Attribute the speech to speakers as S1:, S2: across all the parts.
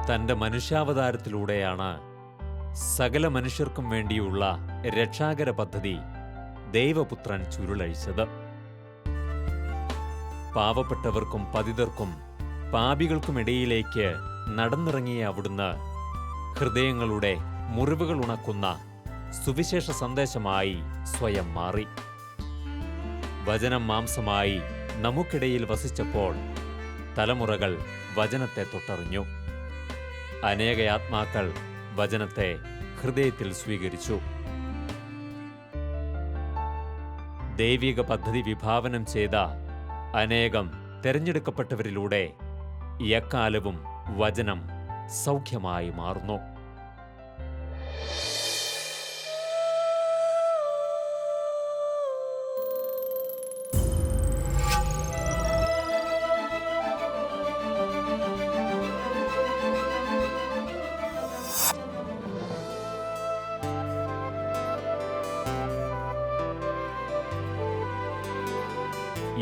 S1: തൻ്റെ മനുഷ്യാവതാരത്തിലൂടെയാണ് സകല മനുഷ്യർക്കും വേണ്ടിയുള്ള രക്ഷാകര പദ്ധതി ദൈവപുത്രൻ ചുരുളഴിച്ചത്. പാവപ്പെട്ടവർക്കും പതിതർക്കും പാപികൾക്കുമിടയിലേക്ക് നടന്നിറങ്ങിയ അവിടുന്ന് ഹൃദയങ്ങളുടെ മുറിവുകൾ ഉണക്കുന്ന സുവിശേഷ സന്ദേശമായി സ്വയം മാറി. വചനം മാംസമായി നമുക്കിടയിൽ വസിച്ചപ്പോൾ തലമുറകൾ വചനത്തെ തൊട്ടറിഞ്ഞു. അനേക ആത്മാക്കൾ വചനത്തെ ഹൃദയത്തിൽ സ്വീകരിച്ചു. ദൈവിക പദ്ധതി വിഭാവനം ചെയ്ത അനേകം തെരഞ്ഞെടുക്കപ്പെട്ടവരിലൂടെ എക്കാലവും വചനം സൗഖ്യമായി മാറുന്നു.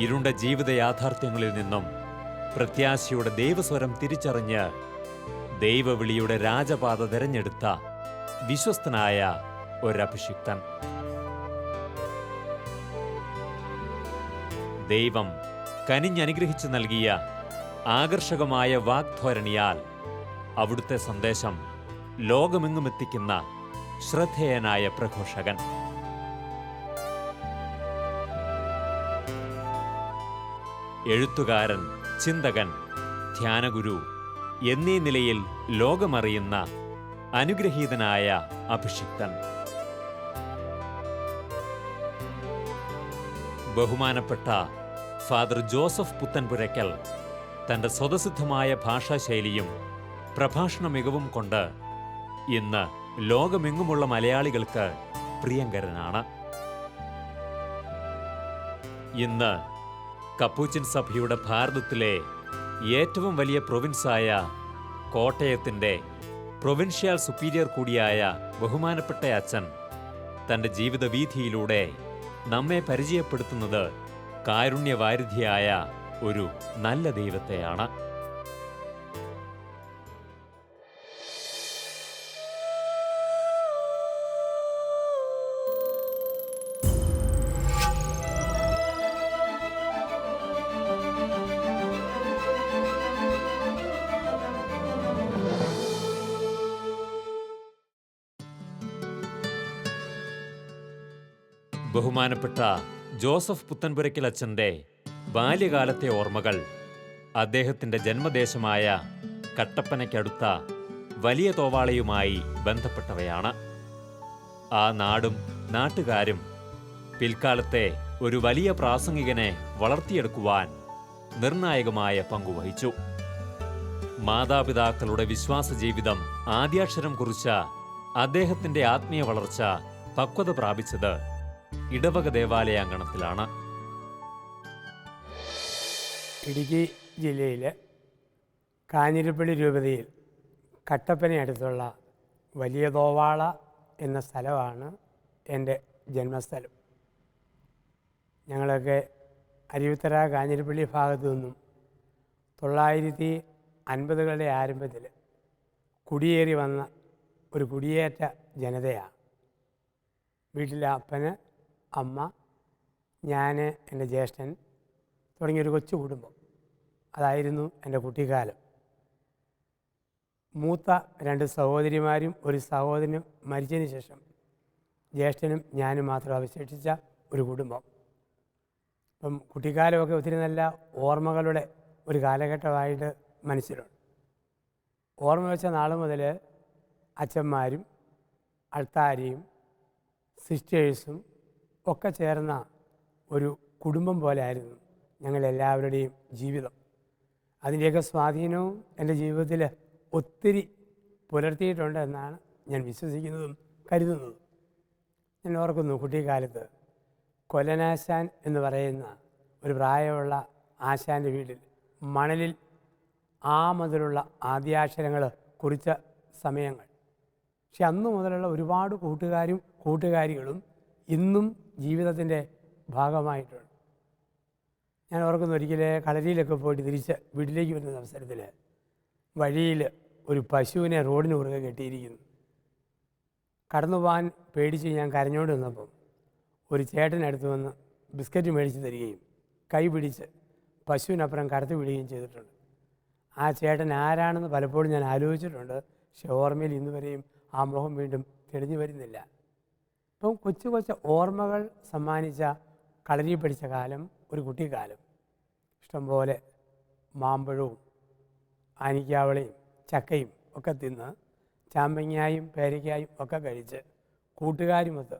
S1: ഇരുണ്ട ജീവിത യാഥാർത്ഥ്യങ്ങളിൽ നിന്നും പ്രത്യാശയുടെ ദൈവസ്വരം തിരിച്ചറിഞ്ഞ് ദൈവവിളിയുടെ രാജപാത തിരഞ്ഞെടുത്ത വിശ്വസ്തനായ ഒരഭിഷിക്തൻ. ദൈവം കനിഞ്ഞനുഗ്രഹിച്ചു നൽകിയ ആകർഷകമായ വാഗ്ധോരണിയാൽ അവിടുത്തെ സന്ദേശം ലോകമെങ്ങുമെത്തിക്കുന്ന ശ്രദ്ധേയനായ പ്രഘോഷകൻ. എഴുത്തുകാരൻ, ചിന്തകൻ, ധ്യാനഗുരു എന്നീ നിലയിൽ ലോകമറിയുന്ന അനുഗ്രഹീതനായ അഭിഷിക്തൻ. ബഹുമാനപ്പെട്ട ഫാദർ ജോസഫ് പുത്തൻപുരയ്ക്കൽ തന്റെ സ്വതസിദ്ധമായ ഭാഷാശൈലിയും പ്രഭാഷണ മികവും കൊണ്ട് ഇന്ന് ലോകമെങ്ങുമുള്ള മലയാളികൾക്ക് പ്രിയങ്കരനാണ്. ഇന്ന് കപ്പൂച്ചിൻ സഭയുടെ ഭാരതത്തിലെ ഏറ്റവും വലിയ പ്രൊവിൻസായ കോട്ടയത്തിൻ്റെ പ്രൊവിൻഷ്യൽ സുപ്പീരിയർ കൂടിയായ ബഹുമാനപ്പെട്ട അച്ഛൻ തൻ്റെ ജീവിതവീഥിയിലൂടെ നമ്മെ പരിചയപ്പെടുത്തുന്നത് കാരുണ്യവാരിധിയായ ഒരു നല്ല ദൈവത്തെയാണ്. ബഹുമാനപ്പെട്ട ജോസഫ് പുത്തൻപുരയ്ക്കൽ അച്ഛൻ്റെ ബാല്യകാലത്തെ ഓർമ്മകൾ അദ്ദേഹത്തിൻ്റെ ജന്മദേശമായ കട്ടപ്പനയ്ക്കടുത്ത വലിയ തോവാളയുമായി ബന്ധപ്പെട്ടവയാണ്. ആ നാടും നാട്ടുകാരും പിൽക്കാലത്തെ ഒരു വലിയ പ്രാസംഗികനെ വളർത്തിയെടുക്കുവാൻ നിർണായകമായ പങ്കുവഹിച്ചു. മാതാപിതാക്കളുടെ വിശ്വാസ ജീവിതം ആദ്യാക്ഷരം കുറിച്ച അദ്ദേഹത്തിൻ്റെ ആത്മീയ വളർച്ച പക്വത പ്രാപിച്ചത് ഇടവക ദേവാലയാങ്കണത്തിലാണ്.
S2: ഇടുക്കി ജില്ലയിലെ കാഞ്ഞിരപ്പള്ളി രൂപതയിൽ കട്ടപ്പനയടുത്തുള്ള വലിയ തോവാള എന്ന സ്ഥലമാണ് എൻ്റെ ജന്മസ്ഥലം. ഞങ്ങളൊക്കെ അരുവിത്തറ കാഞ്ഞിരപ്പള്ളി ഭാഗത്തു നിന്നും 1950കളുടെ ആരംഭത്തിൽ കുടിയേറി വന്ന ഒരു കുടിയേറ്റ ജനതയാണ്. വീട്ടിലെ അപ്പന്, അമ്മ, ഞാൻ, എൻ്റെ ജ്യേഷ്ഠൻ തുടങ്ങിയൊരു കൊച്ചു കുടുംബം. അതായിരുന്നു എൻ്റെ കുട്ടിക്കാലം. മൂത്ത 2 സഹോദരിമാരും ഒരു സഹോദരനും മരിച്ചതിന് ശേഷം ജ്യേഷ്ഠനും ഞാനും മാത്രം അവശേഷിച്ച ഒരു കുടുംബം. അപ്പം കുട്ടിക്കാലമൊക്കെ ഒത്തിരി നല്ല ഓർമ്മകളുടെ ഒരു കാലഘട്ടമായിട്ട് മനസ്സിലുണ്ട്. ഓർമ്മ വെച്ച നാൾ മുതൽ അച്ഛന്മാരും അൾത്താരിയും സിസ്റ്റേഴ്സും ഒക്കെ ചേർന്ന ഒരു കുടുംബം പോലെ ആയിരുന്നു ഞങ്ങളെല്ലാവരുടെയും ജീവിതം. അതിൻ്റെയൊക്കെ സ്വാധീനവും എൻ്റെ ജീവിതത്തിൽ ഒത്തിരി പുലർത്തിയിട്ടുണ്ട് എന്നാണ് ഞാൻ വിശ്വസിക്കുന്നതും കരുതുന്നതും. ഞാൻ ഓർക്കുന്നു, കുട്ടിക്കാലത്ത് കൊല്ലനാശാൻ എന്ന് പറയുന്ന ഒരു പ്രായമുള്ള ആശാൻ്റെ വീട്ടിൽ മണലിൽ മുതലുള്ള ആദ്യാക്ഷരങ്ങൾ കുറിച്ച സമയങ്ങൾ. പക്ഷെ അന്നു മുതലുള്ള ഒരുപാട് കൂട്ടുകാരും കൂട്ടുകാരികളും ഇന്നും ജീവിതത്തിൻ്റെ ഭാഗമായിട്ടുണ്ട്. ഞാൻ ഓർക്കുന്ന ഒരിക്കൽ കളരിയിലൊക്കെ പോയിട്ട് തിരിച്ച് വീട്ടിലേക്ക് വരുന്ന അവസരത്തിൽ വഴിയിൽ ഒരു പശുവിനെ റോഡിന് കുറുകെ കെട്ടിയിരിക്കുന്നു. കടന്നു പോകാൻ പേടിച്ച് ഞാൻ കരഞ്ഞോണ്ട് നിന്നപ്പം ഒരു ചേട്ടനടുത്ത് വന്ന് ബിസ്ക്കറ്റ് മേടിച്ച് തരികയും കൈ പിടിച്ച് പശുവിനപ്പുറം കടത്തി വിടുകയും ചെയ്തിട്ടുണ്ട്. ആ ചേട്ടൻ ആരാണെന്ന് പലപ്പോഴും ഞാൻ ആലോചിച്ചിട്ടുണ്ട്. പക്ഷെ ഓർമ്മയിൽ ഇന്ന് വരെയും ആ മുഖം വീണ്ടും തെളിഞ്ഞു വരുന്നില്ല. ഇപ്പം കൊച്ചു കൊച്ചു ഓർമ്മകൾ സമ്മാനിച്ച കളരി പഠിച്ച കാലം, ഒരു കുട്ടിക്കാലം. ഇഷ്ടംപോലെ മാമ്പഴവും ആനിക്കാവളയും ചക്കയും ഒക്കെ തിന്ന് ചാമ്പങ്ങായും പേരയ്ക്കായും ഒക്കെ കഴിച്ച് കൂട്ടുകാരുമൊത്ത്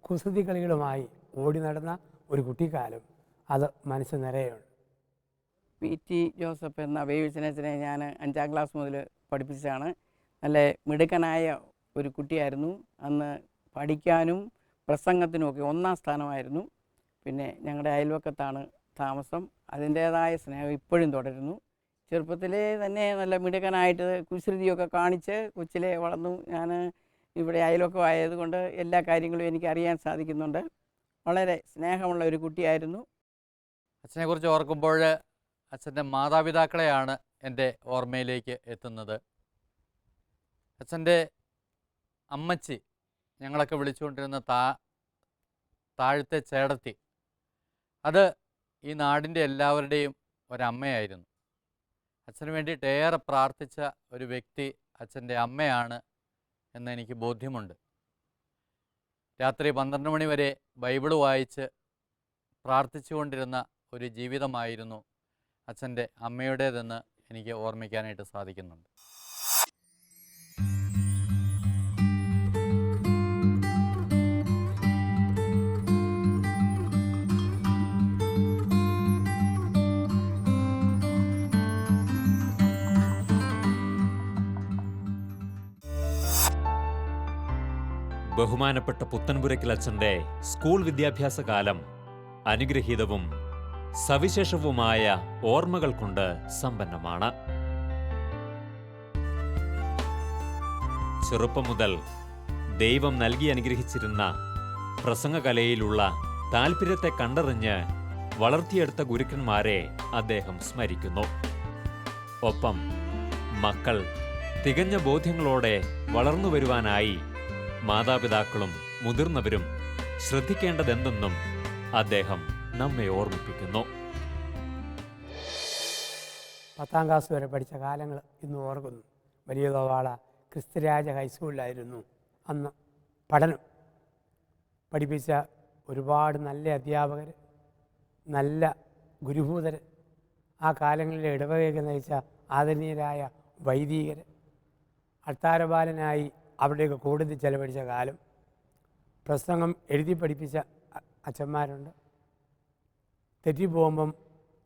S2: കുസൃതി കളികളുമായി ഓടി നടന്ന ഒരു കുട്ടിക്കാലം, അത് മനസ്സ് നിറയുണ്ട്.
S3: PT ജോസഫ് എന്ന ബേബിച്ചനച്ചനെ ഞാൻ 5ാം ക്ലാസ് മുതൽ പഠിപ്പിച്ചതാണ്. നല്ല മിടുക്കനായ ഒരു കുട്ടിയായിരുന്നു. അന്ന് പഠിക്കാനും പ്രസംഗത്തിനുമൊക്കെ 1ാം സ്ഥാനമായിരുന്നു. പിന്നെ ഞങ്ങളുടെ അയൽവക്കത്താണ് താമസം. അതിൻ്റേതായ സ്നേഹം ഇപ്പോഴും തുടരുന്നു. ചെറുപ്പത്തിലേ തന്നെ നല്ല മിടുക്കനായിട്ട് കുസൃതിയൊക്കെ കാണിച്ച് കൊച്ചിലെ വളർന്നു. ഞാൻ ഇവിടെ അയൽവക്കമായതുകൊണ്ട് എല്ലാ കാര്യങ്ങളും എനിക്ക് അറിയാൻ സാധിക്കുന്നുണ്ട്. വളരെ സ്നേഹമുള്ള ഒരു കുട്ടിയായിരുന്നു.
S4: അച്ഛനെക്കുറിച്ച് ഓർക്കുമ്പോൾ അച്ഛൻ്റെ മാതാപിതാക്കളെയാണ് എൻ്റെ ഓർമ്മയിലേക്ക് എത്തുന്നത്. അച്ഛൻ്റെ അമ്മച്ചി, ഞങ്ങളൊക്കെ വിളിച്ചുകൊണ്ടിരുന്ന താഴത്തെ ചേടത്തി, അത് ഈ നാടിൻ്റെ എല്ലാവരുടെയും ഒരമ്മയായിരുന്നു. അച്ഛന് വേണ്ടിയിട്ട് ഏറെ പ്രാർത്ഥിച്ച ഒരു വ്യക്തി അച്ഛൻ്റെ അമ്മയാണ് എന്നെനിക്ക് ബോധ്യമുണ്ട്. രാത്രി 12 മണി വരെ ബൈബിള് വായിച്ച് പ്രാർത്ഥിച്ചുകൊണ്ടിരുന്ന ഒരു ജീവിതമായിരുന്നു അച്ഛൻ്റെ അമ്മയുടേതെന്ന് എനിക്ക് ഓർമ്മിക്കാനായിട്ട് സാധിക്കുന്നുണ്ട്.
S1: ബഹുമാനപ്പെട്ട പുത്തൻപുരയ്ക്കൽ അച്ഛൻ്റെ സ്കൂൾ വിദ്യാഭ്യാസ കാലം അനുഗ്രഹീതവും സവിശേഷവുമായ ഓർമ്മകൾ കൊണ്ട് സമ്പന്നമാണ്. ചെറുപ്പം മുതൽ ദൈവം നൽകി അനുഗ്രഹിച്ചിരുന്ന പ്രസംഗകലയിലുള്ള താൽപ്പര്യത്തെ കണ്ടറിഞ്ഞ് വളർത്തിയെടുത്ത ഗുരുക്കന്മാരെ അദ്ദേഹം സ്മരിക്കുന്നു. ഒപ്പം മക്കൾ തികഞ്ഞ ബോധ്യങ്ങളോടെ വളർന്നു വരുവാനായി മാതാപിതാക്കളും മുതിർന്നവരും ശ്രദ്ധിക്കേണ്ടതെന്തെന്നും അദ്ദേഹം നമ്മെ ഓർമ്മിപ്പിക്കുന്നു.
S2: 10ാം ക്ലാസ് വരെ പഠിച്ച കാലങ്ങൾ ഇന്ന് ഓർക്കുന്നു. വലിയ തോവാള ക്രിസ്തുരാജ ഹൈസ്കൂളിലായിരുന്നു അന്ന് പഠനം. പഠിപ്പിച്ച ഒരുപാട് നല്ല അധ്യാപകർ, നല്ല ഗുരുഭൂതർ, ആ കാലങ്ങളിലെ ഇടവകയൊക്കെ നയിച്ച ആദരണീയരായ വൈദികർ, അൾത്താരബാലനായി അവിടെയൊക്കെ കൂടുതൽ ചെലവഴിച്ച കാലം. പ്രസംഗം എഴുതി പഠിപ്പിച്ച അച്ഛന്മാരുണ്ട്. തെറ്റിപ്പോകുമ്പം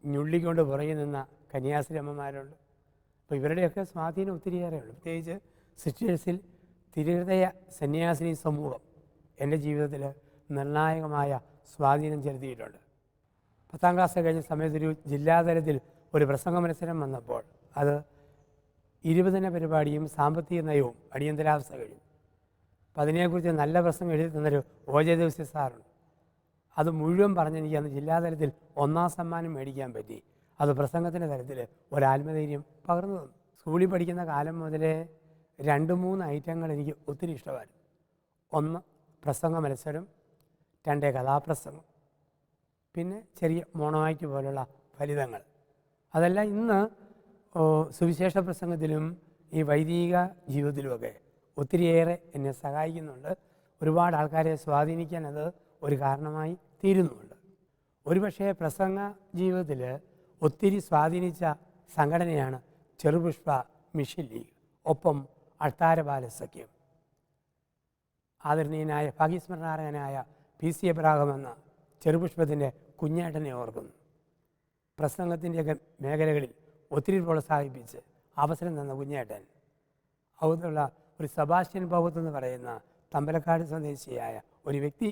S2: ഞുള്ളിക്കൊണ്ട് പുറകെ നിന്ന കന്യാസ്ത്രീ അമ്മമാരുണ്ട്. അപ്പോൾ ഇവരുടെയൊക്കെ സ്വാധീനം ഒത്തിരിയേറെയുണ്ട്. പ്രത്യേകിച്ച് സിസ്റ്റേഴ്സിൽ തിരുഹൃദയ സന്യാസിനി സമൂഹം എൻ്റെ ജീവിതത്തിൽ നിർണായകമായ സ്വാധീനം ചെലുത്തിയിട്ടുണ്ട്. 10ാം ക്ലാസ് കഴിഞ്ഞ സമയത്തൊരു ജില്ലാതലത്തിൽ ഒരു പ്രസംഗ മത്സരം വന്നപ്പോൾ അത് 20 പരിപാടിയും സാമ്പത്തിക നയവും അടിയന്തരാവസ്ഥ കഴിഞ്ഞു. അപ്പം അതിനെക്കുറിച്ച് നല്ല പ്രസംഗം എഴുതി തന്നൊരു OJ ദേവസ്യ സാറുണ്ട്. അത് മുഴുവൻ പറഞ്ഞെനിക്ക് അന്ന് ജില്ലാതലത്തിൽ 1ാം സമ്മാനം മേടിക്കാൻ പറ്റി. അത് പ്രസംഗത്തിൻ്റെ തലത്തിൽ ഒരാത്മധൈര്യം പകർന്നു തന്നു. സ്കൂളിൽ പഠിക്കുന്ന കാലം മുതലേ 2-3 ഐറ്റങ്ങൾ എനിക്ക് ഒത്തിരി ഇഷ്ടമായിരുന്നു. 1 പ്രസംഗ മത്സരം, 2 കഥാപ്രസംഗം, പിന്നെ ചെറിയ മോണോആക്ട് പോലുള്ള ഫലിതങ്ങൾ. അതെല്ലാം ഇന്ന് സുവിശേഷ പ്രസംഗത്തിലും ഈ വൈദിക ജീവിതത്തിലുമൊക്കെ ഒത്തിരിയേറെ എന്നെ സഹായിക്കുന്നുണ്ട്. ഒരുപാട് ആൾക്കാരെ സ്വാധീനിക്കാൻ അത് ഒരു കാരണമായി തീരുന്നുമുണ്ട്. ഒരുപക്ഷെ പ്രസംഗ ജീവിതത്തിൽ ഒത്തിരി സ്വാധീനിച്ച സംഘടനയാണ് ചെറുപുഷ്പ മിഷൻ ലീഗ്, ഒപ്പം അൾത്താരബാലസഖ്യം. ആദരണീയനായ ഭാഗ്യസ്മരണാർഹനായ PC എബ്രാഹിം എന്ന ചെറുപുഷ്പത്തിൻ്റെ കുഞ്ഞേട്ടനെ ഓർക്കുന്നു. പ്രസംഗത്തിൻ്റെയൊക്കെ മേഖലകളിൽ ഒത്തിരി പ്രോത്സാഹിപ്പിച്ച് അവസരം തന്ന കുഞ്ഞേട്ടൻ. അതുള്ള ഒരു സെബാസ്റ്റ്യൻ പൗത്ത് എന്ന് പറയുന്ന തമ്പലക്കാട് സ്വദേശിയായ ഒരു വ്യക്തി,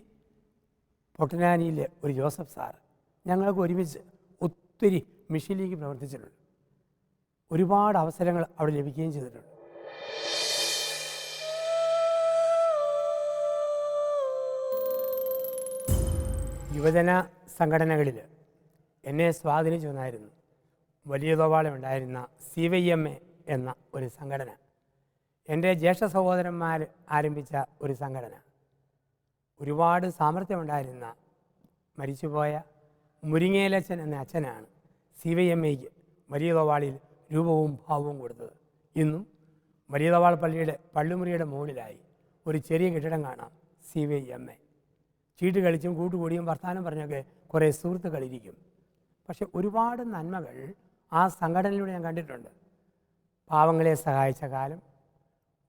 S2: പൊട്ടനാനിയിലെ ഒരു ജോസഫ് സാറ്, ഞങ്ങൾക്ക് ഒരുമിച്ച് ഒത്തിരി മിഷൻ ലീഗ് പ്രവർത്തിച്ചിട്ടുണ്ട്. ഒരുപാട് അവസരങ്ങൾ അവിടെ ലഭിക്കുകയും ചെയ്തിട്ടുണ്ട്. യുവജന സംഘടനകളിൽ എന്നെ സ്വാധീനിച്ചു വന്നായിരുന്നു വലിയ തോവാളം ഉണ്ടായിരുന്ന CYMA എന്ന ഒരു സംഘടന. എൻ്റെ ജ്യേഷ്ഠ സഹോദരന്മാർ ആരംഭിച്ച ഒരു സംഘടന. ഒരുപാട് സാമർഥ്യമുണ്ടായിരുന്ന മരിച്ചുപോയ മുരിങ്ങേലച്ചൻ എന്ന അച്ഛനാണ് CYMAയ്ക്ക് വലിയ തോവാളിൽ രൂപവും ഭാവവും കൊടുത്തത്. ഇന്നും വലിയ തോവാൾ പള്ളിയുടെ പള്ളിമുറിയുടെ മുകളിലായി ഒരു ചെറിയ കെട്ടിടം കാണാം, CYMA. ചീട്ട് കളിച്ചും കൂട്ടുകൂടിയും വർത്തമാനം പറഞ്ഞൊക്കെ കുറേ സുഹൃത്തുക്കളിരിക്കും. പക്ഷെ ഒരുപാട് നന്മകൾ ആ സംഘടനയിലൂടെ ഞാൻ കണ്ടിട്ടുണ്ട്. പാവങ്ങളെ സഹായിച്ച കാലം,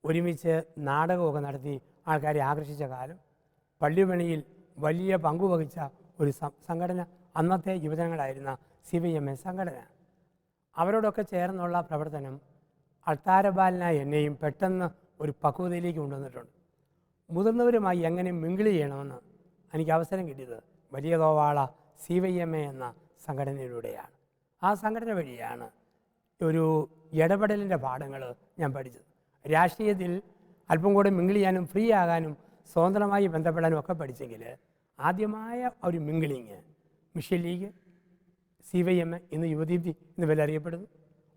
S2: ഒരുമിച്ച് നാടകമൊക്കെ നടത്തി ആൾക്കാരെ ആകർഷിച്ച കാലം, പള്ളിമണിയിൽ വലിയ പങ്കുവഹിച്ച ഒരു സംഘടന അന്നത്തെ യുവജനങ്ങളായിരുന്ന CYMA സംഘടന. അവരോടൊക്കെ ചേർന്നുള്ള പ്രവർത്തനം അൾത്താരബാലനായ എന്നെയും പെട്ടെന്ന് ഒരു പക്വതയിലേക്ക് കൊണ്ടുവന്നിട്ടുണ്ട്. മുതിർന്നവരുമായി എങ്ങനെ മിങ്കിൾ ചെയ്യണമെന്ന് എനിക്ക് അവസരം കിട്ടിയത് വലിയ തോവാള CYMA എന്ന സംഘടനയിലൂടെയാണ്. ആ സംഘടന വഴിയാണ് ഒരു ഇടപെടലിൻ്റെ പാഠങ്ങൾ ഞാൻ പഠിച്ചത്. രാഷ്ട്രീയത്തിൽ അല്പം കൂടെ മിങ്കിൾ ചെയ്യാനും ഫ്രീ ആകാനും സ്വതന്ത്രമായി ബന്ധപ്പെടാനും ഒക്കെ പഠിച്ചെങ്കിൽ ആദ്യമായ ഒരു മിങ്കിളിങ് മിഷൻ ലീഗ്, CYMA, ഇന്ന് യുവദീപ്തി എന്ന് പേരിൽ അറിയപ്പെടുന്നു,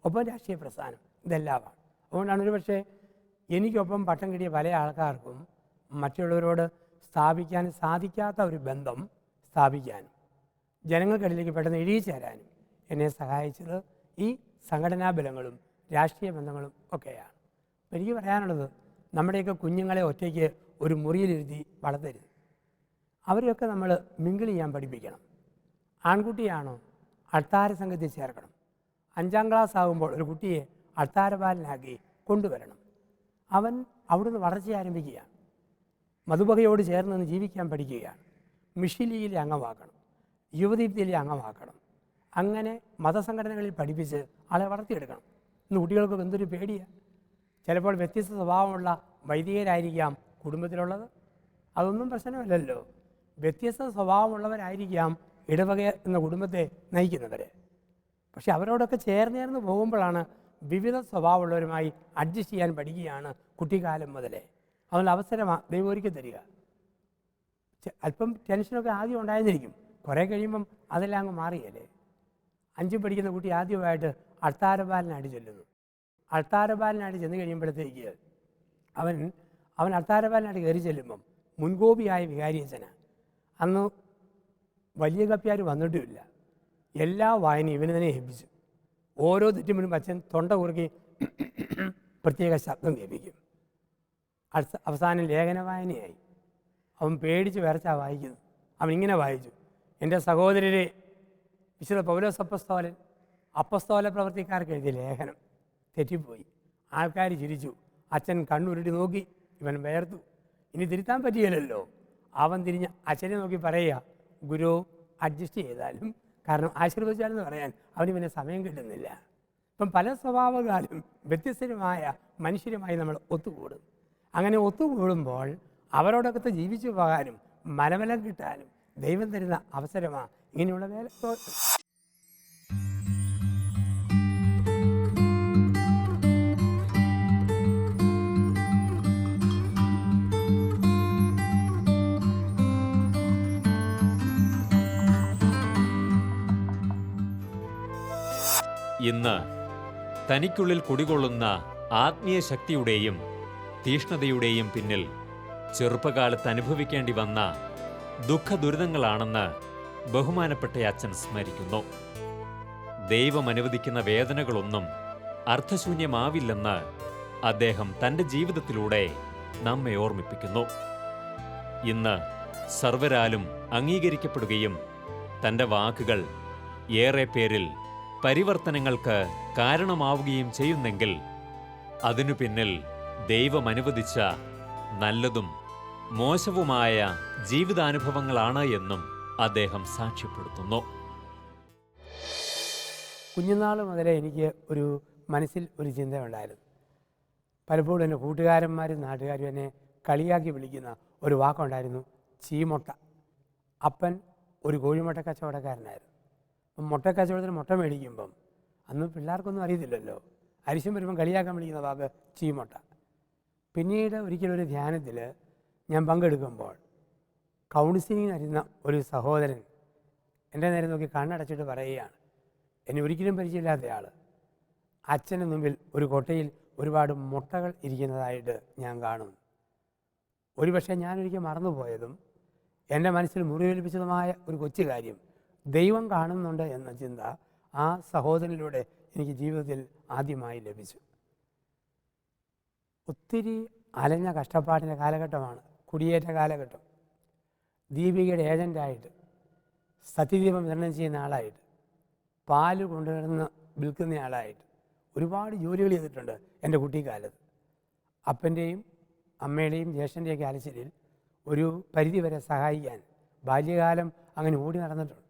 S2: ഒപ്പം രാഷ്ട്രീയ പ്രസ്ഥാനം, ഇതെല്ലാമാണ്. അതുകൊണ്ടാണ് ഒരു പക്ഷേ എനിക്കൊപ്പം പട്ടം കിട്ടിയ പല ആൾക്കാർക്കും മറ്റുള്ളവരോട് സ്ഥാപിക്കാൻ സാധിക്കാത്ത ഒരു ബന്ധം സ്ഥാപിക്കാനും ജനങ്ങൾക്കിടയിലേക്ക് പെട്ടെന്ന് എഴുതിച്ചേരാനും എന്നെ സഹായിച്ചത് ഈ സംഘടനാ ബലങ്ങളും രാഷ്ട്രീയ ബന്ധങ്ങളും ഒക്കെയാണ്. അപ്പോൾ എനിക്ക് പറയാനുള്ളത്, നമ്മുടെയൊക്കെ കുഞ്ഞുങ്ങളെ ഒറ്റയ്ക്ക് ഒരു മുറിയിലിരുത്തി വളർത്തരുത്. അവരെയൊക്കെ നമ്മൾ മിങ്കിൾ ചെയ്യാൻ പഠിപ്പിക്കണം. ആൺകുട്ടിയാണോ, അൾത്താര സംഘത്തിൽ ചേർക്കണം. 5ാം ക്ലാസ് ആകുമ്പോൾ ഒരു കുട്ടിയെ അൾത്താരബാലനാക്കി കൊണ്ടുവരണം. അവൻ അവിടുന്ന് വളർച്ച ആരംഭിക്കുകയാണ്. മധുബകയോട് ചേർന്ന് നിന്ന് ജീവിക്കാൻ പഠിക്കുകയാണ്. മിഷൻ ലീഗിലെ അംഗമാക്കണം, യുവദീപ്തിയിലെ അംഗമാക്കണം. അങ്ങനെ മതസംഘടനകളിൽ പഠിപ്പിച്ച് ആളെ വളർത്തിയെടുക്കണം. ഇന്ന് കുട്ടികൾക്ക് എന്തൊരു പേടിയാണ്. ചിലപ്പോൾ വ്യത്യസ്ത സ്വഭാവമുള്ള വൈദികരായിരിക്കാം കുടുംബത്തിലുള്ളത്, അതൊന്നും പ്രശ്നമല്ലല്ലോ. വ്യത്യസ്ത സ്വഭാവമുള്ളവരായിരിക്കാം ഇടവക എന്ന കുടുംബത്തെ നയിക്കുന്നവർ. പക്ഷെ അവരോടൊക്കെ ചേർന്ന് പോകുമ്പോഴാണ് വിവിധ സ്വഭാവമുള്ളവരുമായി അഡ്ജസ്റ്റ് ചെയ്യാൻ പഠിക്കുകയാണ് കുട്ടിക്കാലം മുതലേ. അതുകൊണ്ട് അവസരമാണ് ദൈവം ഒരുക്കി തരിക. അല്പം ടെൻഷനൊക്കെ ആദ്യം ഉണ്ടായിരുന്നിരിക്കും, കുറേ കഴിയുമ്പം അതെല്ലാം അങ്ങ് മാറിയല്ലേ. 5 പഠിക്കുന്ന കുട്ടി ആദ്യമായിട്ട് അൾത്താരബാലനായിട്ട് ചെല്ലുന്നു. അൾത്താരബാലനായിട്ട് ചെന്ന് കഴിയുമ്പോഴത്തേക്ക് അവൻ അൾത്താരബാലനായിട്ട് കയറി ചെല്ലുമ്പം മുൻകോപിയായ വികാരിയച്ഛനാണ്. അന്ന് വലിയ കപ്പ്യാർ വന്നിട്ടുമില്ല. എല്ലാ വായനയും ഇവന് തന്നെ ഏൽപ്പിച്ചു. ഓരോ തെറ്റുമ്പോഴും അച്ഛൻ തൊണ്ട കുറുക്കി പ്രത്യേക ശബ്ദം കേൾപ്പിക്കും. അവസാനം ലേഖന വായനയായി. അവൻ പേടിച്ച് വിറച്ചാ വായിക്കുന്നു. അവൻ ഇങ്ങനെ വായിച്ചു: എൻ്റെ സഹോദരരെ, വിശുദ്ധ പൗലോസ് അപ്പസ്തോല പ്രവർത്തിക്കാർക്ക് എഴുതിയ ലേഖനം തെറ്റിപ്പോയി. ആൾക്കാർ ചിരിച്ചു. അച്ഛൻ കണ്ണുരുട്ടി നോക്കി, ഇവൻ വേർത്തു. ഇനി തിരുത്താൻ പറ്റിയില്ലല്ലോ. അവൻ തിരിഞ്ഞ് അച്ഛനെ നോക്കി പറയുക, ഗുരു അഡ്ജസ്റ്റ് ചെയ്താലും, കാരണം ആശീർവദിച്ചാലെന്ന് പറയാൻ അവന് പിന്നെ സമയം കിട്ടുന്നില്ല. ഇപ്പം പല സ്വഭാവകാലും വ്യത്യസ്തരുമായ മനുഷ്യരുമായി നമ്മൾ ഒത്തുകൂടും. അങ്ങനെ ഒത്തുകൂടുമ്പോൾ അവരോടൊക്കെ ജീവിച്ചു പോകാനും മനബലം കിട്ടാനും ദൈവം തരുന്ന അവസരമാണ് ഇങ്ങനെയുള്ള വേല.
S1: ഇന്ന് തനിക്കുള്ളിൽ കുടികൊള്ളുന്ന ആത്മീയ ശക്തിയുടെയും തീഷ്ണതയുടെയും പിന്നിൽ ചെറുപ്പകാലത്ത് അനുഭവിക്കേണ്ടി വന്ന ദുഃഖദുരിതങ്ങളാണെന്ന് ബഹുമാനപ്പെട്ട അച്ഛൻ സ്മരിക്കുന്നു. ദൈവം അനുവദിക്കുന്ന വേദനകളൊന്നും അർത്ഥശൂന്യമാവില്ലെന്ന് അദ്ദേഹം തൻ്റെ ജീവിതത്തിലൂടെ നമ്മെ ഓർമ്മിപ്പിക്കുന്നു. ഇന്ന് സർവരാലും അംഗീകരിക്കപ്പെടുകയും തൻ്റെ വാക്കുകൾ ഏറെ പേരിൽ പരിവർത്തനങ്ങൾക്ക് കാരണമാവുകയും ചെയ്യുന്നെങ്കിൽ അതിനു പിന്നിൽ ദൈവം അനുവദിച്ച നല്ലതും മോശവുമായ ജീവിതാനുഭവങ്ങളാണ് എന്നും അദ്ദേഹം സാക്ഷ്യപ്പെടുത്തുന്നു.
S2: കുഞ്ഞുനാൾ മുതലേ എനിക്ക് ഒരു മനസ്സിൽ ഒരു ചിന്തയുണ്ടായിരുന്നു. പലപ്പോഴും എൻ്റെ കൂട്ടുകാരന്മാരും നാട്ടുകാരും എന്നെ കളിയാക്കി വിളിക്കുന്ന ഒരു വാക്കുണ്ടായിരുന്നു, ചീമൊട്ട. അപ്പൻ ഒരു കോഴിമുട്ട കച്ചവടക്കാരനായിരുന്നു. അപ്പം മുട്ടക്കച്ചവടത്തിന് മുട്ട മേടിക്കുമ്പം അന്ന് പിള്ളേർക്കൊന്നും അറിയത്തില്ലല്ലോ, അരിശം വരുമ്പം കളിയാക്കാൻ വിളിക്കുന്ന വാക്ക് ചീമൊട്ട. പിന്നീട് ഒരിക്കലൊരു ധ്യാനത്തിൽ ഞാൻ പങ്കെടുക്കുമ്പോൾ കൗൺസിലിംഗ് അറിയുന്ന ഒരു സഹോദരൻ എൻ്റെ നേരെ നോക്കി കണ്ണടച്ചിട്ട് പറയുകയാണ്, എന്നെ ഒരിക്കലും പരിചയമില്ലാത്തയാൾ, അച്ഛന് മുമ്പിൽ ഒരു കൊട്ടയിൽ ഒരുപാട് മുട്ടകൾ ഇരിക്കുന്നതായിട്ട് ഞാൻ കാണുന്നു. ഒരുപക്ഷെ ഞാനൊരിക്കൽ മറന്നുപോയതും എൻ്റെ മനസ്സിൽ മുറിവേൽപ്പിച്ചതുമായ ഒരു കൊച്ചു കാര്യം ദൈവം കാണുന്നുണ്ട് എന്ന ചിന്ത ആ സഹോദരനിലൂടെ എനിക്ക് ജീവിതത്തിൽ ആദ്യമായി ലഭിച്ചു. ഒത്തിരി അലഞ്ഞ കഷ്ടപ്പാടിൻ്റെ കാലഘട്ടമാണ് കുടിയേറ്റ കാലഘട്ടം. ദീപികയുടെ ഏജൻ്റായിട്ട്, സത്യദീപം വിതരണം ചെയ്യുന്ന ആളായിട്ട്, പാല് കൊണ്ടുവരുന്ന വിൽക്കുന്ന ആളായിട്ട് ഒരുപാട് ജോലികൾ ചെയ്തിട്ടുണ്ട് എൻ്റെ കുട്ടിക്കാലത്ത്. അപ്പൻ്റെയും അമ്മയുടെയും ജ്യേഷ്ഠൻ്റെയൊക്കെ അലച്ചിലിൽ ഒരു പരിധിവരെ സഹായിക്കാൻ ബാല്യകാലം അങ്ങനെ ഓടി നടന്നിട്ടുണ്ട്.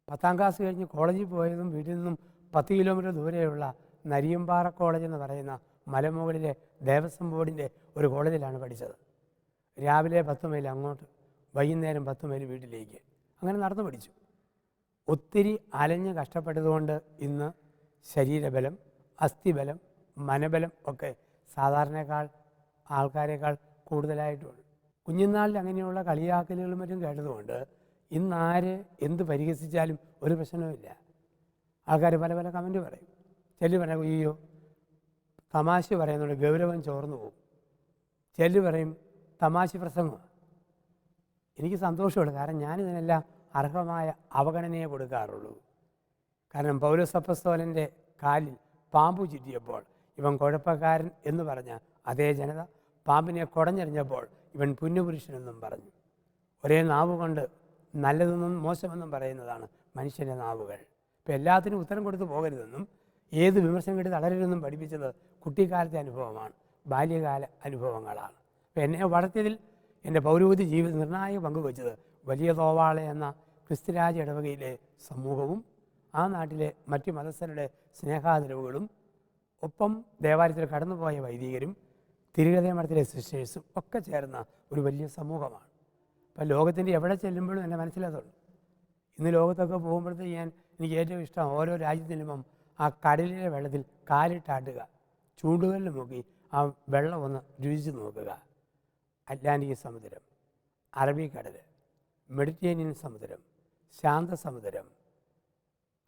S2: 10ാം ക്ലാസ് കഴിഞ്ഞ് കോളേജിൽ പോയതും വീട്ടിൽ നിന്നും 10 കിലോമീറ്റർ ദൂരെയുള്ള നരിയമ്പാറ കോളേജ് എന്ന് പറയുന്ന മലമുകളിലെ ദേവസ്വം ബോർഡിൻ്റെ ഒരു കോളേജിലാണ് പഠിച്ചത്. രാവിലെ 10 മൈൽ അങ്ങോട്ട്, വൈകുന്നേരം 10 മൈൽ വീട്ടിലേക്ക്, അങ്ങനെ നടന്നു പഠിച്ചു. ഒത്തിരി അലഞ്ഞ് കഷ്ടപ്പെട്ടതുകൊണ്ട് ഇന്ന് ശരീരബലം, അസ്ഥിബലം, മനബലം ഒക്കെ സാധാരണക്കാൾ ആൾക്കാരെക്കാൾ കൂടുതലായിട്ടുണ്ട്. കുഞ്ഞുനാളിൽ അങ്ങനെയുള്ള കളിയാക്കലുകളും മറ്റും കേട്ടതുകൊണ്ട് ഇന്നാര് എന്ത് പരിഹസിച്ചാലും ഒരു പ്രശ്നവുമില്ല. ആൾക്കാർ പല പല കമൻറ്റ് പറയും. ചെല്ലു പറയും അയ്യോ തമാശ പറയുന്നുണ്ട്, ഗൗരവം ചോർന്നു പോകും. ചെല്ലു പറയും തമാശ പ്രസംഗമാണ്. എനിക്ക് സന്തോഷമുള്ളൂ, കാരണം ഞാനിതിനെല്ലാം അർഹമായ അവഗണനയെ കൊടുക്കാറുള്ളൂ. കാരണം പൗലോസ് അപ്പോസ്തലൻ്റെ കാലിൽ പാമ്പ് ചുറ്റിയപ്പോൾ ഇവൻ കുഴപ്പക്കാരൻ എന്ന് പറഞ്ഞ അതേ ജനത പാമ്പിനെ കുടഞ്ഞെറിഞ്ഞപ്പോൾ ഇവൻ പുണ്യപുരുഷനെന്നും പറഞ്ഞു. ഒരേ നാവ് കൊണ്ട് നല്ലതെന്നും മോശമെന്നും പറയുന്നതാണ് മനുഷ്യൻ്റെ നാവുകൾ. ഇപ്പം എല്ലാത്തിനും ഉത്തരം കൊടുത്തു പോകരുതെന്നും ഏത് വിമർശനം കേട്ട് തളരരുതെന്നും പഠിപ്പിച്ചത് കുട്ടിക്കാലത്തെ അനുഭവമാണ്, ബാല്യകാല അനുഭവങ്ങളാണ്. അപ്പം എന്നെ വളർത്തിയതിൽ എൻ്റെ പൗരോഹിത്യ ജീവിതം നിർണായക പങ്കുവച്ചത് വലിയ തോവാള എന്ന ക്രിസ്തുരാജ ഇടവകയിലെ സമൂഹവും ആ നാട്ടിലെ മറ്റു മതസ്ഥരുടെ സ്നേഹാദരവുകളും ഒപ്പം ദേവാലയത്തിൽ കടന്നുപോയ വൈദികരും തിരുഹൃദയ മഠത്തിലെ സിസ്റ്റേഴ്സും ഒക്കെ ചേർന്ന ഒരു വലിയ സമൂഹമാണ്. അപ്പം ലോകത്തിൻ്റെ എവിടെ ചെല്ലുമ്പോഴും എൻ്റെ മനസ്സിലതുണ്ട്. ഇന്ന് ലോകത്തൊക്കെ പോകുമ്പോഴത്തേക്ക് എനിക്ക് ഏറ്റവും ഇഷ്ടം ഓരോ രാജ്യത്തിലും ആ കടലിലെ വെള്ളത്തിൽ കാലിട്ടാട്ടുക, ചൂണ്ടുകളിൽ നോക്കി ആ വെള്ളം ഒന്ന് രുചിച്ച് നോക്കുക. അറ്റ്ലാന്റിക് സമുദ്രം, അറബിക്കടൽ, മെഡിറ്ററേനിയൻ സമുദ്രം, ശാന്തസമുദ്രം,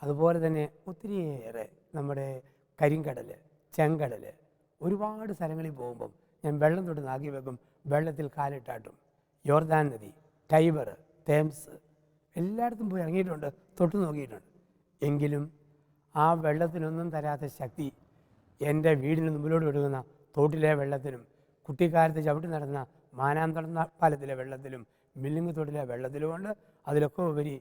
S2: അതുപോലെ തന്നെ ഒത്തിരിയേറെ നമ്മുടെ കരിങ്കടൽ, ചെങ്കടൽ, ഒരുപാട് സ്ഥലങ്ങളിൽ പോകുമ്പം ഞാൻ വെള്ളം തൊട്ട് നാക്കി വെക്കും, വെള്ളത്തിൽ കാലിട്ടാട്ടും. യോർദാൻ നദി, ടൈബർ, തേംസ് എല്ലായിടത്തും പോയി ഇറങ്ങിയിട്ടുണ്ട്, തൊട്ട് നോക്കിയിട്ടുണ്ട്. എങ്കിലും ആ വെള്ളത്തിനൊന്നും തരാത്ത ശക്തി എൻ്റെ വീടിന് മുമ്പിലോട്ട് ഒഴുകുന്ന തോട്ടിലെ വെള്ളത്തിനും കുട്ടിക്കാലത്ത് ചവിട്ടി നടന്ന മാനാന്തളം പാലത്തിലെ വെള്ളത്തിലും മില്ലിങ് തോട്ടിലെ വെള്ളത്തിലുമുണ്ട്. അതിലൊക്കെ ഉപരി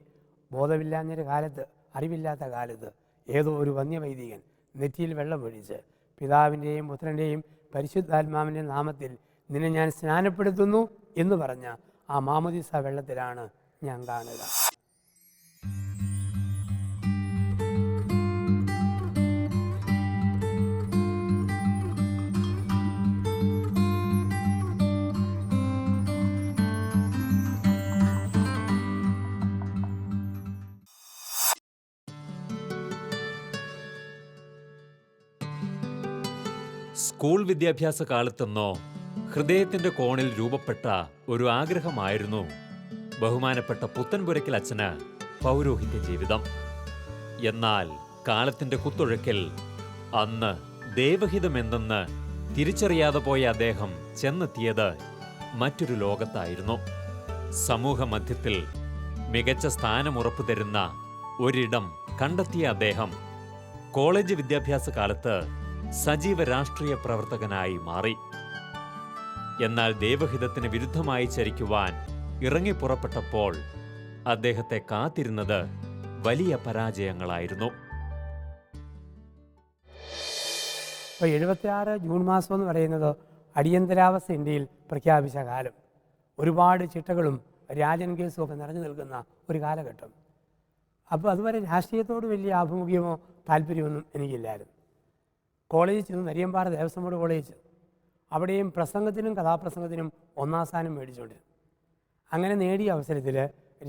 S2: ബോധമില്ലാഞ്ഞൊരു കാലത്ത്, അറിവില്ലാത്ത കാലത്ത് ഏതോ ഒരു വന്യവൈദികൻ നെറ്റിയിൽ വെള്ളം ഒഴിച്ച് പിതാവിൻ്റെയും പുത്രൻ്റെയും പരിശുദ്ധാത്മാവിൻ്റെ നാമത്തിൽ നിന്നെ ഞാൻ സ്നാനപ്പെടുത്തുന്നു എന്ന് പറഞ്ഞ ആ മാമോദീസ വെള്ളത്തിലാണ് ഞാൻ കാണുക.
S1: സ്കൂൾ വിദ്യാഭ്യാസ കാലത്തെന്നോ ഹൃദയത്തിന്റെ കോണിൽ രൂപപ്പെട്ട ഒരു ആഗ്രഹമായിരുന്നു ബഹുമാനപ്പെട്ട പുത്തൻപുരയ്ക്കൽ അച്ഛന് പൗരോഹിത്യ ജീവിതം. എന്നാൽ കാലത്തിന്റെ കുത്തൊഴുക്കിൽ അന്ന് ദൈവഹിതമെന്തെന്ന് തിരിച്ചറിയാതെ പോയ അദ്ദേഹം ചെന്നെത്തിയത് മറ്റൊരു ലോകത്തായിരുന്നു. സമൂഹ മധ്യത്തിൽ മികച്ച സ്ഥാനമുറപ്പു തരുന്ന ഒരിടം കണ്ടെത്തിയ അദ്ദേഹം കോളേജ് വിദ്യാഭ്യാസ കാലത്ത് സജീവ രാഷ്ട്രീയ പ്രവർത്തകനായി മാറി. എന്നാൽ ദൈവഹിതത്തിന് വിരുദ്ധമായി ചരിക്കുവാൻ ഇറങ്ങിപ്പുറപ്പെട്ടപ്പോൾ അദ്ദേഹത്തെ കാത്തിരുന്നത് വലിയ പരാജയങ്ങളായിരുന്നു.
S2: ഇപ്പോൾ 76 ജൂൺ മാസം എന്ന് പറയുന്നത് അടിയന്തരാവസ്ഥ ഇന്ത്യയിൽ പ്രഖ്യാപിച്ച കാലം. ഒരുപാട് ചിട്ടകളും രാജൻ കേസും ഒക്കെ നിറഞ്ഞു നിൽക്കുന്ന ഒരു കാലഘട്ടം. അപ്പോൾ അതുവരെ രാഷ്ട്രീയത്തോട് വലിയ ആഭിമുഖ്യമോ താല്പര്യമൊന്നും എനിക്കില്ലായിരുന്നു. കോളേജിൽ ചെന്നു, നരിയമ്പാറ ദേവസ്വം ബോർഡ് കോളേജിൽ ചെന്നു. അവിടെയും പ്രസംഗത്തിനും കഥാപ്രസംഗത്തിനും 1ാം സ്ഥാനം മേടിച്ചുകൊണ്ടിരുന്നു. അങ്ങനെ നേടിയ അവസരത്തിൽ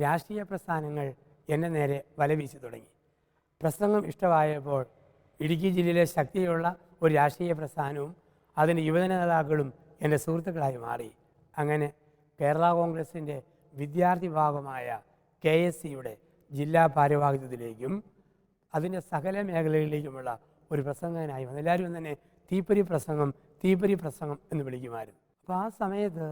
S2: രാഷ്ട്രീയ പ്രസ്ഥാനങ്ങൾ എന്നെ നേരെ വലവീശി തുടങ്ങി. പ്രസംഗം ഇഷ്ടമായപ്പോൾ ഇടുക്കി ജില്ലയിലെ ശക്തിയുള്ള ഒരു രാഷ്ട്രീയ പ്രസ്ഥാനവും അതിൻ്റെ യുവജന നേതാക്കളും എൻ്റെ സുഹൃത്തുക്കളായി മാറി. അങ്ങനെ കേരള കോൺഗ്രസിൻ്റെ വിദ്യാർത്ഥി വിഭാഗമായ KSCയുടെ ജില്ലാ ഭാരവാഹിത്വത്തിലേക്കും അതിൻ്റെ സകല മേഖലകളിലേക്കുമുള്ള ഒരു പ്രസംഗകനായി വന്നു. എല്ലാവരും തന്നെ തീപ്പൊരി പ്രസംഗം തീപ്പൊരി പ്രസംഗം എന്ന് വിളിക്കുമായിരുന്നു. അപ്പോൾ ആ സമയത്ത്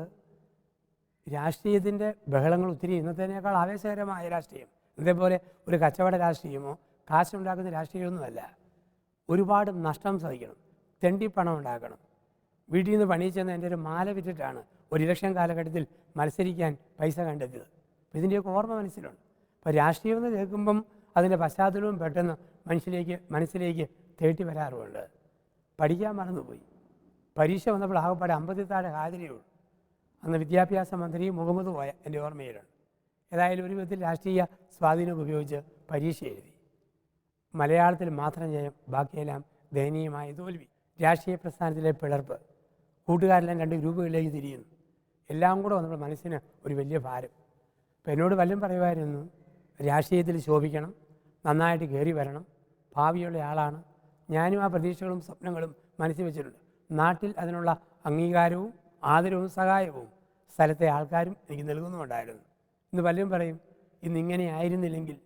S2: രാഷ്ട്രീയത്തിൻ്റെ ബഹളങ്ങൾ ഒത്തിരി, ഇന്നത്തേനേക്കാൾ ആവേശകരമായ രാഷ്ട്രീയം, ഇതേപോലെ ഒരു കച്ചവട രാഷ്ട്രീയമോ കാശുണ്ടാക്കുന്ന രാഷ്ട്രീയമൊന്നുമല്ല. ഒരുപാട് നഷ്ടം സഹിക്കണം, തെണ്ടിപ്പണം ഉണ്ടാക്കണം. വീട്ടിൽ നിന്ന് പണി ചെന്ന് എൻ്റെ ഒരു മാല വിറ്റിട്ടാണ് ഒരു ഇലക്ഷൻ കാലഘട്ടത്തിൽ മത്സരിക്കാൻ പൈസ കണ്ടെത്തിയത്. അപ്പോൾ ഇതിൻ്റെയൊക്കെ ഓർമ്മ മനസ്സിലുണ്ട്. അപ്പോൾ രാഷ്ട്രീയം എന്ന് കേൾക്കുമ്പം അതിൻ്റെ പശ്ചാത്തലവും പെട്ടെന്ന് മനസ്സിലേക്ക് തേട്ടി വരാറുമുണ്ട്. പഠിക്കാൻ മറന്നുപോയി. പരീക്ഷ വന്നപ്പോൾ ആകെപ്പാടെ 50 താഴെ ഹാജരിയുള്ളൂ. അന്ന് വിദ്യാഭ്യാസ മന്ത്രി മുഹമ്മദ് പോയ എൻ്റെ ഓർമ്മയിലുണ്ട്. ഏതായാലും ഒരു വിധത്തിൽ രാഷ്ട്രീയ സ്വാധീനം ഉപയോഗിച്ച് പരീക്ഷ എഴുതി. മലയാളത്തിൽ മാത്രം ജയം, ബാക്കിയെല്ലാം ദയനീയമായ തോൽവി. രാഷ്ട്രീയ പ്രസ്ഥാനത്തിലെ പിളർപ്പ്, കൂട്ടുകാരെല്ലാം 2 ഗ്രൂപ്പുകളിലേക്ക് തിരിയുന്നു. എല്ലാം കൂടെ വന്നപ്പോൾ മനസ്സിന് ഒരു വലിയ ഭാരം. അപ്പോൾ എന്നോട് വല്ലതും പറയുമായിരുന്നു, രാഷ്ട്രീയത്തിൽ ശോഭിക്കണം, നന്നായിട്ട് കയറി വരണം, ഭാവിയുള്ള ആളാണ്. ഞാനും ആ പ്രതീക്ഷകളും സ്വപ്നങ്ങളും മനസ്സിൽ വെച്ചിട്ടുണ്ട്. നാട്ടിൽ അതിനുള്ള അംഗീകാരവും ആദരവും സഹായവും സ്ഥലത്തെ ആൾക്കാരും എനിക്ക് നൽകുന്നുമുണ്ടായിരുന്നു. ഇന്ന് പലരും പറയും, ഇന്നിങ്ങനെ ആയിരുന്നില്ലെങ്കിൽ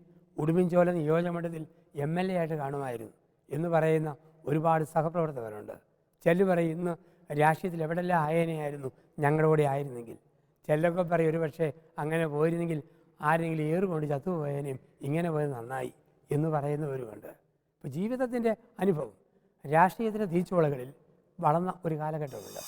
S2: ഉടുമ്പൻചോല നിയോജകമണ്ഡലത്തിൽ MLA ആയിട്ട് കാണുമായിരുന്നു എന്ന് പറയുന്ന ഒരുപാട് സഹപ്രവർത്തകരുണ്ട്. ചിലർ പറയും, ഇന്ന് രാഷ്ട്രീയത്തിൽ എവിടെല്ലാം ആയനെയായിരുന്നു ഞങ്ങളുടെ കൂടെ ആയിരുന്നെങ്കിൽ. ചിലരൊക്കെ പറയും, ഒരു പക്ഷേ അങ്ങനെ പോയിരുന്നെങ്കിൽ ആരെങ്കിലും ഏറുകൊണ്ട് ചത്തുപോയതിനെയും ഇങ്ങനെ പോയത് നന്നായി എന്ന് പറയുന്നവരുമുണ്ട്. ഇപ്പോൾ ജീവിതത്തിൻ്റെ അനുഭവം രാഷ്ട്രീയത്തിൻ്റെ തീച്ചുളകളിൽ വളർന്ന ഒരു കാലഘട്ടമുണ്ട്.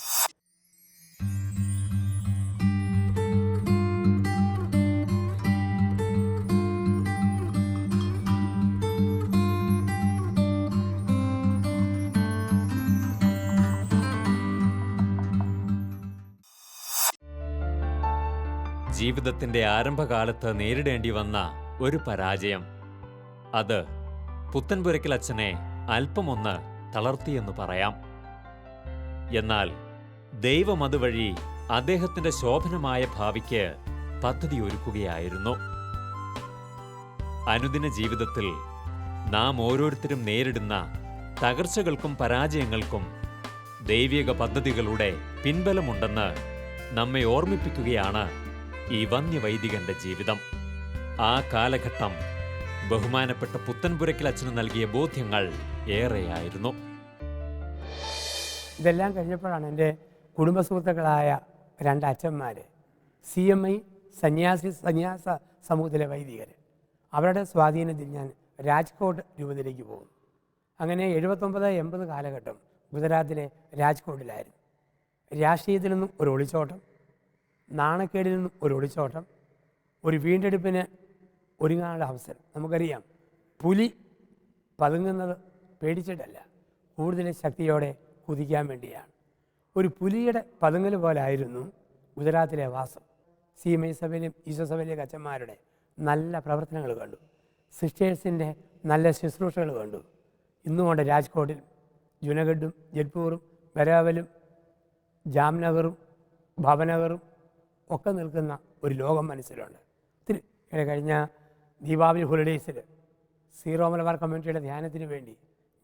S1: ജീവിതത്തിന്റെ ആരംഭകാലത്ത് നേരിടേണ്ടി വന്ന ഒരു പരാജയം, അത് പുത്തൻപുരയ്ക്കൽ അച്ഛനെ അല്പമൊന്ന് തളർത്തിയെന്ന് പറയാം. എന്നാൽ ദൈവം അതുവഴി അദ്ദേഹത്തിന്റെ ശോഭനമായ ഭാവിക്ക് പദ്ധതി ഒരുക്കുകയായിരുന്നു. അനുദിന ജീവിതത്തിൽ നാം ഓരോരുത്തരും നേരിടുന്ന തകർച്ചകൾക്കും പരാജയങ്ങൾക്കും ദൈവിക പദ്ധതികളുടെ പിൻബലമുണ്ടെന്ന് നമ്മെ ഓർമ്മിപ്പിക്കുകയാണ് ഈ വന്യവൈദികന്റെ ജീവിതം. ആ കാലഘട്ടം ബഹുമാനപ്പെട്ട പുത്തൻപുരയ്ക്കൽ അച്ഛന് നൽകിയ ബോധ്യങ്ങൾ ഏറെയായിരുന്നു.
S2: ഇതെല്ലാം കഴിഞ്ഞപ്പോഴാണ് എൻ്റെ കുടുംബസുഹൃത്തുക്കളായ 2 അച്ഛന്മാർ, CMI സന്യാസ സമൂഹത്തിലെ വൈദികർ, അവരുടെ സ്വാധീനത്തിൽ ഞാൻ രാജ്കോട്ട് രൂപതയിലേക്ക് പോകുന്നു. അങ്ങനെ 79-80 കാലഘട്ടം ഗുജറാത്തിലെ രാജ്കോട്ടിലായിരുന്നു. രാഷ്ട്രീയത്തിൽ നിന്നും ഒരു ഒളിച്ചോട്ടം, നാണക്കേടിൽ നിന്നും ഒരു ഒളിച്ചോട്ടം, ഒരു വീണ്ടെടുപ്പിന് ഒരുങ്ങാനുള്ള അവസരം. നമുക്കറിയാം, പുലി പതുങ്ങുന്നത് പേടിച്ചിട്ടല്ല, കൂടുതൽ ശക്തിയോടെ കുതിക്കാൻ വേണ്ടിയാണ്. ഒരു പുലിയുടെ പതുങ്ങൽ പോലായിരുന്നു ഗുജറാത്തിലെ വാസം. CMI സഭയിലും ഈശോ സഭയിലെ അച്ഛന്മാരുടെ നല്ല പ്രവർത്തനങ്ങൾ കണ്ടു, സിസ്റ്റേഴ്സിൻ്റെ നല്ല ശുശ്രൂഷകൾ കണ്ടു. ഇന്നുകൊണ്ട് രാജ്കോട്ടിൽ ജുനഗഡും ജയ്പൂറും വെരാവലും ജാംനഗറും ഭവനഗറും ഒക്കെ നിൽക്കുന്ന ഒരു ലോകം മനസ്സിലുണ്ട്. ഒത്തിരി കഴിഞ്ഞ ദീപാവലി ഹോളിഡേയ്സിൽ സീറോ മലബാർ കമ്മ്യൂണിറ്റിയുടെ ധ്യാനത്തിന് വേണ്ടി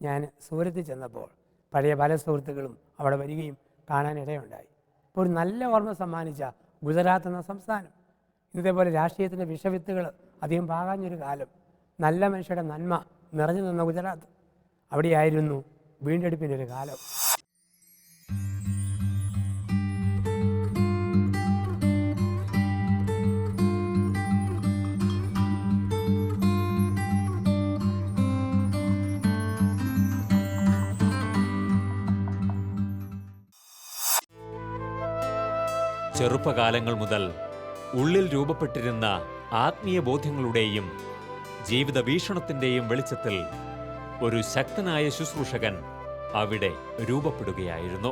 S2: ഞാൻ സൂരത്തിൽ ചെന്നപ്പോൾ പഴയ പല സുഹൃത്തുക്കളും അവിടെ വരികയും കാണാനിടയുണ്ടായി. ഇപ്പോൾ ഒരു നല്ല ഓർമ്മ സമ്മാനിച്ച ഗുജറാത്ത് എന്ന സംസ്ഥാനം, ഇതേപോലെ രാഷ്ട്രീയത്തിൻ്റെ വിഷവിത്തുകൾ അധികം പാകാഞ്ഞൊരു കാലം, നല്ല മനുഷ്യരുടെ നന്മ നിറഞ്ഞു നിന്ന ഗുജറാത്ത്, അവിടെയായിരുന്നു വീണ്ടെടുപ്പിൻ്റെ ഒരു കാലം.
S1: ചെറുപ്പകാലങ്ങൾ മുതൽ ഉള്ളിൽ രൂപപ്പെട്ടിരുന്ന ആത്മീയ ബോധ്യങ്ങളുടെയും ജീവിത വീക്ഷണത്തിൻ്റെയും വെളിച്ചത്തിൽ ഒരു ശക്തനായ ശുശ്രൂഷകൻ അവിടെ രൂപപ്പെടുകയായിരുന്നു.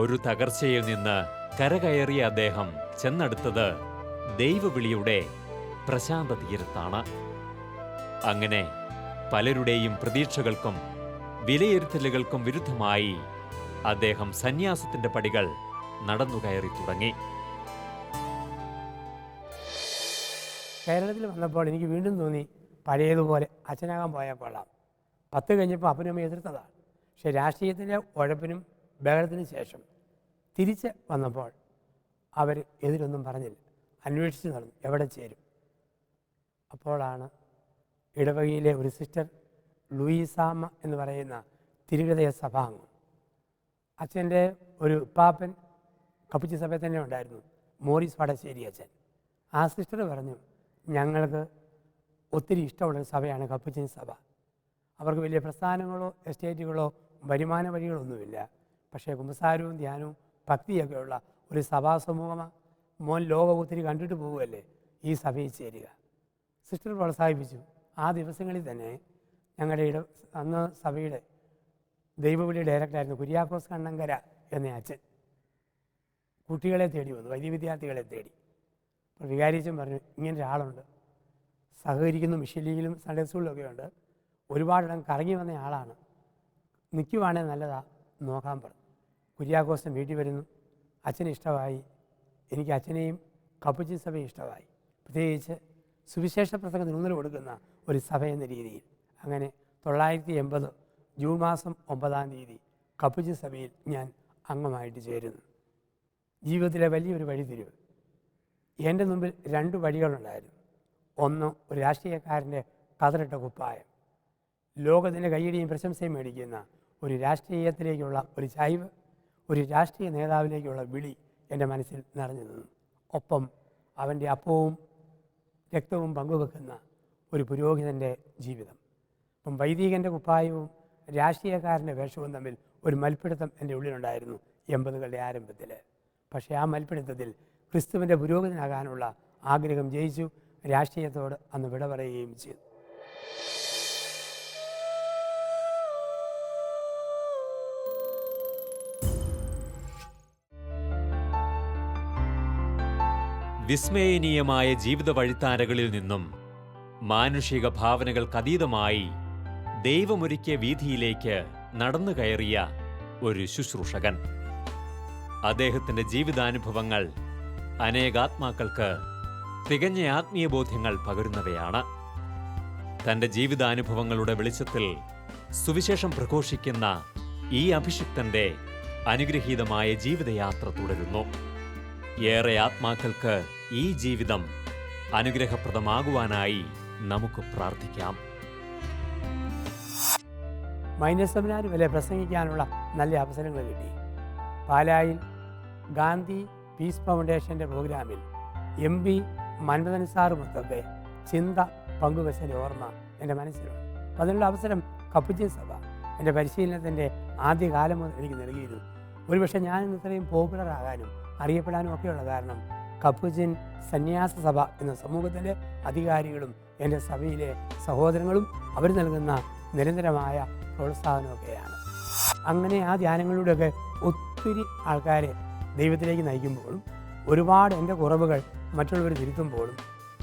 S1: ഒരു തകർച്ചയിൽ നിന്ന് കരകയറിയ അദ്ദേഹം ചെന്നെടുത്തത് ദൈവവിളിയുടെ പ്രശാന്ത തീരത്താണ്. അങ്ങനെ പലരുടെയും പ്രതീക്ഷകൾക്കും വിലയിരുത്തലുകൾക്കും വിരുദ്ധമായി അദ്ദേഹം സന്യാസത്തിന്റെ പടികൾ നടന്നുകയറി തുടങ്ങി.
S2: കേരളത്തിൽ വന്നപ്പോൾ എനിക്ക് വീണ്ടും തോന്നി, പഴയതുപോലെ അച്ഛനാകാൻ പോയാൽ കൊള്ളാം. 10 കഴിഞ്ഞപ്പോൾ അപ്പനും എതിർത്തതാണ്. പക്ഷേ രാഷ്ട്രീയത്തിൻ്റെ ഉഴപ്പിനും ബഹളത്തിനും ശേഷം തിരിച്ച് വന്നപ്പോൾ അവർ എതിരൊന്നും പറഞ്ഞില്ല, അന്വേഷിച്ച് നടന്നു എവിടെ ചേരും. അപ്പോഴാണ് ഇടവകയിലെ ഒരു സിസ്റ്റർ ലൂയിസാമ്മ എന്ന് പറയുന്ന തിരുഹൃദയ സഭാംഗം. അച്ഛൻ്റെ ഒരു ഉപ്പാപ്പൻ കപ്പുച്ചി സഭയിൽ തന്നെ ഉണ്ടായിരുന്നു, മോറിസ് വടശ്ശേരി അച്ഛൻ. ആ സിസ്റ്റർ പറഞ്ഞു, ഞങ്ങൾക്ക് ഒത്തിരി ഇഷ്ടമുള്ളൊരു സഭയാണ് കപ്പുച്ചിൻ സഭ. അവർക്ക് വലിയ പ്രസ്ഥാനങ്ങളോ എസ്റ്റേറ്റുകളോ വരുമാന വഴികളൊന്നുമില്ല. പക്ഷേ കുമ്പസാരവും ധ്യാനവും ഭക്തിയൊക്കെയുള്ള ഒരു സഭാ സമൂഹമാണ്. മോൻ ലോകം ഒത്തിരി കണ്ടിട്ട് പോകുമല്ലേ, ഈ സഭയിൽ ചേരുക. സിസ്റ്റർ പ്രോത്സാഹിപ്പിച്ചു. ആ ദിവസങ്ങളിൽ തന്നെ ഞങ്ങളുടെ അന്ന് സഭയുടെ ദൈവവിളി ഡയറക്ടറായിരുന്നു കുര്യാക്കോസ് കണ്ണങ്കര എന്ന അച്ഛൻ കുട്ടികളെ തേടി വന്നു, വൈദ്യ വിദ്യാർത്ഥികളെ തേടി. അപ്പോൾ വികാരിച്ചൻ പറഞ്ഞു, ഇങ്ങനൊരാളുണ്ട്, സഹകരിക്കുന്നു, മിഷലിയിലും സൺഡേ സ്കൂളിലൊക്കെ ഉണ്ട്, ഒരുപാടിടം കറങ്ങി വന്ന ആളാണ്, നിൽക്കുവാണെങ്കിൽ നല്ലതാ, നോക്കാൻ പറഞ്ഞു. കുര്യാക്കോസിന് വീട്ടിൽ വരുന്നു. അച്ഛന് ഇഷ്ടമായി. എനിക്ക് അച്ഛനെയും കപ്പുച്ചി സഭയും ഇഷ്ടമായി. പ്രത്യേകിച്ച് സുവിശേഷ പ്രസംഗത്തിന് ഊന്നൽ കൊടുക്കുന്ന ഒരു സഭ എന്ന രീതിയിൽ. അങ്ങനെ 1980 ജൂൺ മാസം 9 കപ്പുച്ചി സഭയിൽ ഞാൻ അംഗമായിട്ട് ചേരുന്നു. ജീവിതത്തിലെ വലിയൊരു വഴിത്തിരിവ്. എൻ്റെ മുമ്പിൽ 2 വഴികളുണ്ടായിരുന്നു. ഒന്ന്, ഒരു രാഷ്ട്രീയക്കാരൻ്റെ കതറിട്ട കുപ്പായം, ലോകത്തിൻ്റെ കയ്യടിയും പ്രശംസയും മേടിക്കുന്ന ഒരു രാഷ്ട്രീയത്തിലേക്കുള്ള ഒരു ചായ്വ്, ഒരു രാഷ്ട്രീയ നേതാവിലേക്കുള്ള വിളി എൻ്റെ മനസ്സിൽ നിറഞ്ഞു നിന്നു. ഒപ്പം അവൻ്റെ അപ്പവും രക്തവും പങ്കുവെക്കുന്ന ഒരു പുരോഹിതൻ്റെ ജീവിതം. അപ്പം വൈദികൻ്റെ കുപ്പായവും രാഷ്ട്രീയക്കാരൻ്റെ വേഷവും തമ്മിൽ ഒരു മൽപ്പിടുത്തം എൻ്റെ ഉള്ളിലുണ്ടായിരുന്നു 80കളുടെ ആരംഭത്തിൽ. പക്ഷേ ആ മൽപ്പിടുത്തത്തിൽ ക്രിസ്തുവിൻ്റെ പുരോഹിതനാകാനുള്ള ആഗ്രഹം ജയിച്ചു. രാഷ്ട്രീയത്തോട് അന്ന് വിട പറയുകയും ചെയ്തു.
S1: വിസ്മയനീയമായ ജീവിത വഴിത്താരകളിൽ നിന്നും മാനുഷിക ഭാവനകൾക്കതീതമായി ദൈവമൊരുക്കിയ വീഥിയിലേക്ക് നടന്നു കയറിയ ഒരു ശുശ്രൂഷകൻ. അദ്ദേഹത്തിന്റെ ജീവിതാനുഭവങ്ങൾ അനേകാത്മാക്കൾക്ക് തികഞ്ഞ ആത്മീയ ബോധ്യങ്ങൾ പകരുന്നവയാണ്. തന്റെ ജീവിതാനുഭവങ്ങളുടെ വെളിച്ചത്തിൽ സുവിശേഷം പ്രഘോഷിക്കുന്ന ഈ അഭിഷിക്തന്റെ അനുഗ്രഹീതമായ ജീവിതയാത്ര തുടരുന്നു. ഏറെ ആത്മാക്കൾക്ക് ഈ ജീവിതം അനുഗ്രഹപ്രദമാകുവാനായി നമുക്ക് പ്രാർത്ഥിക്കാം.
S2: മൈനർ സെമിനാരി വരെ പ്രസംഗിക്കാനുള്ള നല്ല അവസരങ്ങൾ കിട്ടി. പാലായിൽ ഗാന്ധി പീസ് ഫൗണ്ടേഷൻ്റെ പ്രോഗ്രാമിൽ MP മൻമഥൻ സാറുമൊത്തൊക്കെ ചിന്ത പങ്കുവെച്ചതിൻ്റെ ഓർമ്മ എൻ്റെ മനസ്സിലുണ്ട്. അപ്പോൾ അതിനുള്ള അവസരം കപ്പുച്ചിൻ സഭ എൻ്റെ പരിശീലനത്തിൻ്റെ ആദ്യകാലം മുതൽ എനിക്ക് നൽകിയിരുന്നു. ഒരുപക്ഷെ ഞാൻ ഇത്രയും പോപ്പുലർ ആകാനും അറിയപ്പെടാനും ഒക്കെയുള്ള കാരണം കപ്പുച്ചിൻ സന്യാസ സഭ എന്ന സമൂഹത്തിൻ്റെ അധികാരികളും എൻ്റെ സഭയിലെ സഹോദരങ്ങളും അവർ നൽകുന്ന നിരന്തരമായ പ്രോത്സാഹനമൊക്കെയാണ്. അങ്ങനെ ആ ധ്യാനങ്ങളിലൂടെയൊക്കെ ഒത്തിരി ആൾക്കാരെ ദൈവത്തിലേക്ക് നയിക്കുമ്പോഴും ഒരുപാട് എൻ്റെ കുറവുകൾ മറ്റുള്ളവർ തിരുത്തുമ്പോഴും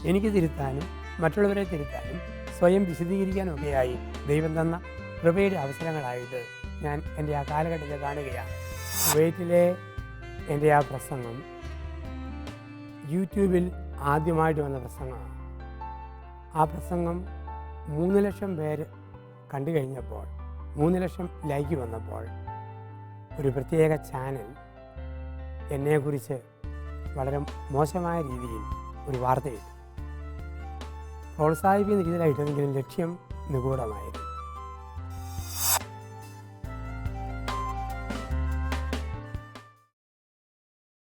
S2: എനിക്ക് തിരുത്താനും മറ്റുള്ളവരെ തിരുത്താനും സ്വയം വിശദീകരിക്കാനും ഒക്കെയായി ദൈവം തന്ന കൃപയുടെ അവസരങ്ങളായിട്ട് ഞാൻ എൻ്റെ ആ കാലഘട്ടത്തെ കാണുകയാണ്. കുവൈറ്റിലെ എൻ്റെ ആ പ്രസംഗം യൂട്യൂബിൽ ആദ്യമായിട്ട് വന്ന പ്രസംഗമാണ്. ആ പ്രസംഗം 3 ലക്ഷം പേര് കണ്ടു കഴിഞ്ഞപ്പോൾ, 3 ലക്ഷം ലൈക്ക് വന്നപ്പോൾ ഒരു പ്രത്യേക ചാനൽ എന്നെക്കുറിച്ച് വളരെ മോശമായ രീതിയിൽ ഒരു വാർത്തയിട്ടു. പ്രോത്സാഹിപ്പിക്കുന്ന രീതിയിലായിട്ടെങ്കിലും ലക്ഷ്യം നിഗൂഢമായിരുന്നു.